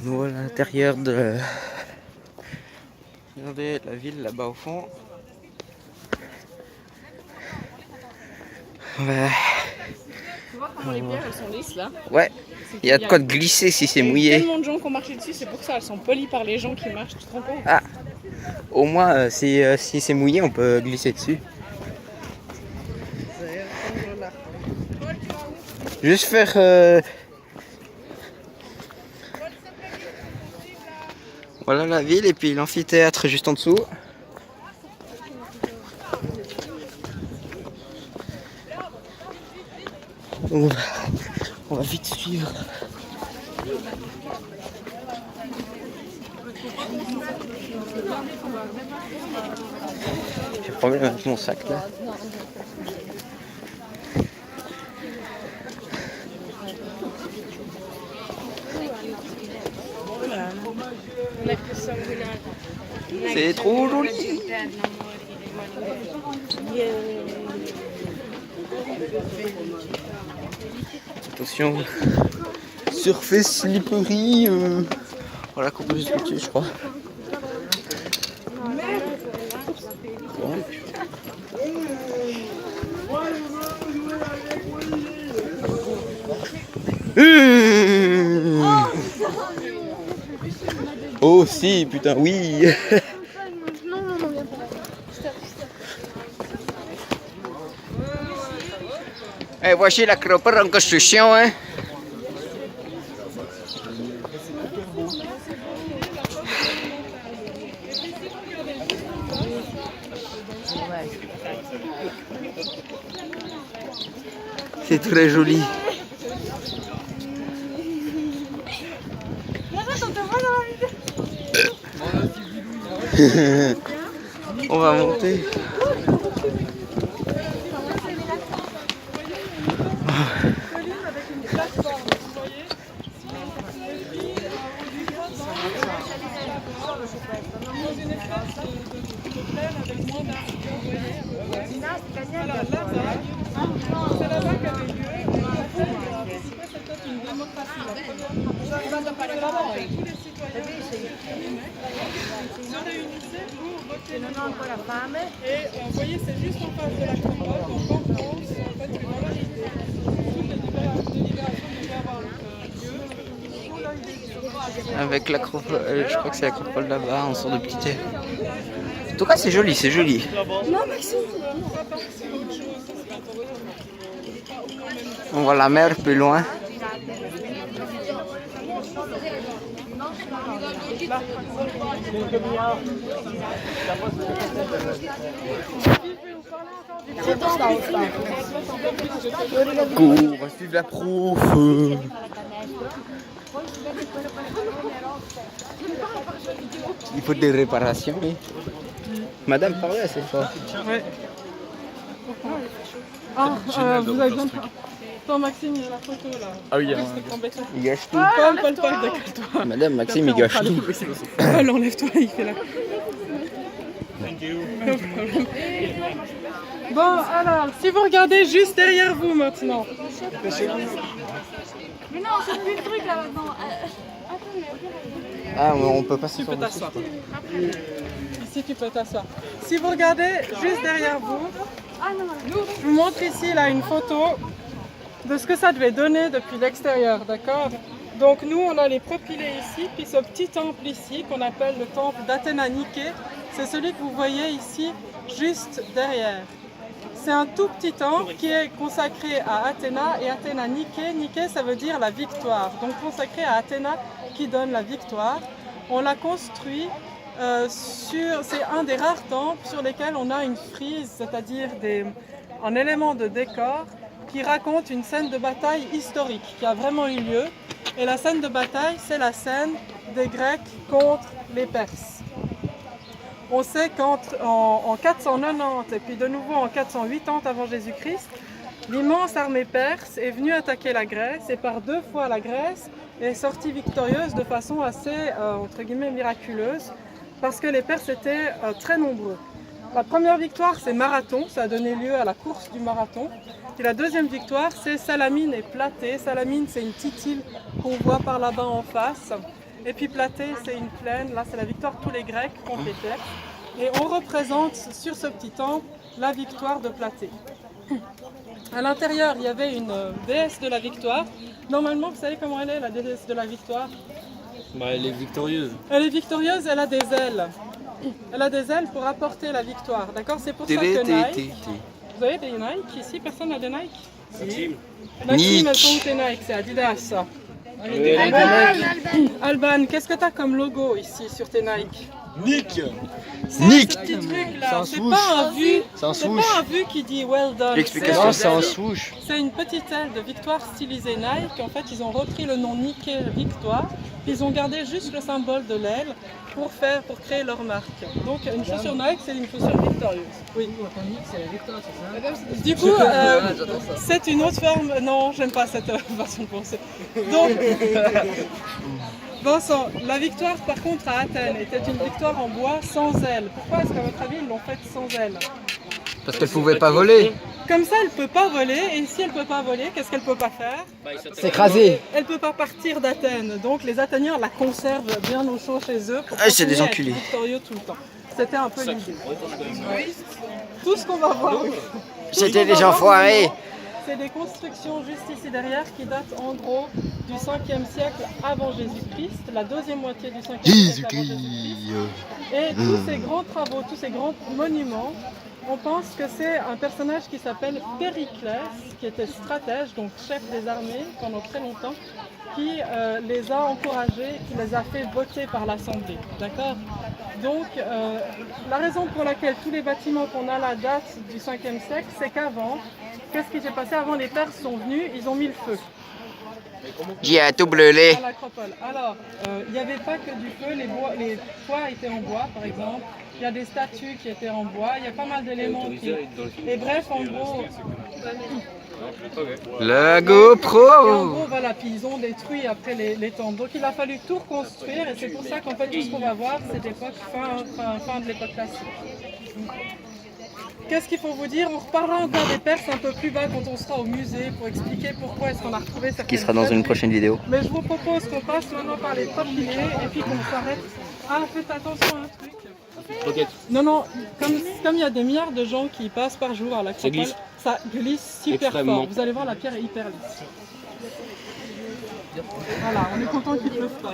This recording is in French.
Nous voilà à l'intérieur de... Regardez la ville là-bas au fond. Ouais. Tu vois comment les pierres elles sont lisses là? Ouais, il y a de quoi de glisser si c'est Il y a mouillé. tellement de gens qui ont marché dessus, c'est pour ça, elles sont polies par les gens qui marchent, tu te rends compte? Ah, au moins si c'est mouillé on peut glisser dessus. Juste faire... Voilà la ville et puis l'amphithéâtre juste en dessous. On va vite suivre. J'ai un problème avec mon sac là. C'est trop joli. Attention, surface slippery. Voilà qu'on peut se buter, je crois. Oh si, putain, oui. Et voici l'acropole en construction, hein. C'est très joli. On va monter. Et vous voyez, c'est juste en face de l'acropole, donc en France, en fait, c'est dans la toutes les délibérations devaient avoir lieu. Avec l'acropole, je crois que c'est l'acropole là-bas, on sort de petit thé. En tout cas, c'est joli, c'est joli. Non, Maxime! On voit la mer plus loin. Cours, on va suivre la prof. Il faut des réparations, oui. Madame, parlez assez fort. Ouais. Ah, vous avez besoin de... Attends, Maxime, il y a la photo là. Ah oui, Il gâche tout. Paul, décale-toi. Madame, Maxime, il gâche tout. Paul, enlève-toi, il fait la... Bon, alors, si vous regardez juste derrière vous maintenant. Mais non, c'est plus le truc là maintenant. Ah, on peut pas Tu se peux t'asseoir. Ici, tu peux t'asseoir. Si vous regardez juste derrière vous, je vous montre ici là une photo de ce que ça devait donner depuis l'extérieur, d'accord? Donc nous, on a les propylées ici, puis ce petit temple ici qu'on appelle le temple d'Athéna Niké, c'est celui que vous voyez ici juste derrière. C'est un tout petit temple qui est consacré à Athéna et Athéna Niké. Niké, ça veut dire la victoire, donc consacré à Athéna qui donne la victoire. On l'a construit c'est un des rares temples sur lesquels on a une frise, c'est-à-dire un élément de décor qui raconte une scène de bataille historique qui a vraiment eu lieu. Et la scène de bataille, c'est la scène des Grecs contre les Perses. On sait qu'en 490 et puis de nouveau en 480 avant Jésus-Christ, l'immense armée perse est venue attaquer la Grèce et par 2 fois la Grèce est sortie victorieuse de façon assez, entre guillemets, miraculeuse parce que les Perses étaient très nombreux. La première victoire, c'est Marathon, ça a donné lieu à la course du marathon. Et la deuxième victoire, c'est Salamine et Platée. Salamine, c'est une petite île qu'on voit par là-bas en face. Et puis Platée, c'est une plaine, là c'est la victoire de tous les Grecs contre les Perses. Et on représente sur ce petit temple la victoire de Platée. À l'intérieur, il y avait une déesse de la victoire. Normalement, vous savez comment elle est, la déesse de la victoire? Bah, elle est victorieuse. Elle est victorieuse, elle a des ailes. Elle a des ailes pour apporter la victoire, d'accord? C'est pour ça que Nike... Vous avez des Nike ici? Personne n'a des Nike? Si. La team, elles sont où tes Nike? C'est Adidas, ça. Alban, qu'est-ce que tu as comme logo ici sur tes Nike? Nick. Nick. Ce petit truc là, c'est pas un vu. C'est pas un vu qui dit well done. L'explication, c'est un swoosh. C'est une petite aile de victoire stylisée Nike. En fait, ils ont repris le nom Nike Victoire. Puis ils ont gardé juste le symbole de l'aile pour créer leur marque. Donc une chaussure Nike, c'est une chaussure victorieuse. Oui. C'est la victoire, c'est ça? Du coup, c'est une autre forme. Non, j'aime pas cette façon de penser. Donc, Vincent, la victoire par contre à Athènes était une victoire en bois sans ailes. Pourquoi est-ce qu'à votre avis ils l'ont faite sans ailes? Parce qu'elle pouvait pas voler. Comme ça, elle peut pas voler. Et si elle peut pas voler, qu'est-ce qu'elle peut pas faire? S'écraser. Elle peut pas partir d'Athènes. Donc les Athéniens la conservent bien au chaud chez eux pour c'est des enculés. être victorieux tout le temps. C'était un peu l'idée. Tout ce qu'on va voir. C'était des enfoirés. C'est des constructions juste ici derrière qui datent en gros du 5e siècle avant Jésus-Christ, la deuxième moitié du 5e siècle avant Jésus-Christ. Et tous ces grands travaux, tous ces grands monuments, on pense que c'est un personnage qui s'appelle Périclès, qui était stratège, donc chef des armées pendant très longtemps, qui les a encouragés, qui les a fait voter par l'Assemblée. D'accord? Donc, la raison pour laquelle tous les bâtiments qu'on a là datent du 5e siècle, c'est qu'avant, qu'est-ce qui s'est passé? Avant, les Perses sont venus, ils ont mis le feu. J'ai à tout brûler. À l'acropole. Alors, il n'y avait pas que du feu, les toits étaient en bois, par exemple. Il y a des statues qui étaient en bois, il y a pas mal d'éléments qui... Et bref, en gros... La Et en GoPro. gros, voilà, puis ils ont détruit après les temples. Donc il a fallu tout reconstruire et c'est pour ça qu'en fait tout ce qu'on va voir, c'est l'époque fin de l'époque classique. Qu'est-ce qu'il faut vous dire? On reparlera encore des Perses un peu plus bas quand on sera au musée pour expliquer pourquoi est-ce qu'on a retrouvé certaines Qui sera dans une prochaine vidéo. Mais je vous propose qu'on passe maintenant par les trois piliers et puis qu'on s'arrête. Ah, faites attention à un truc. Non, non, comme il y a des milliards de gens qui passent par jour à l'acropole, ça glisse super fort. Vous allez voir, la pierre est hyper lisse. Voilà, on est content qu'il pleuve pas.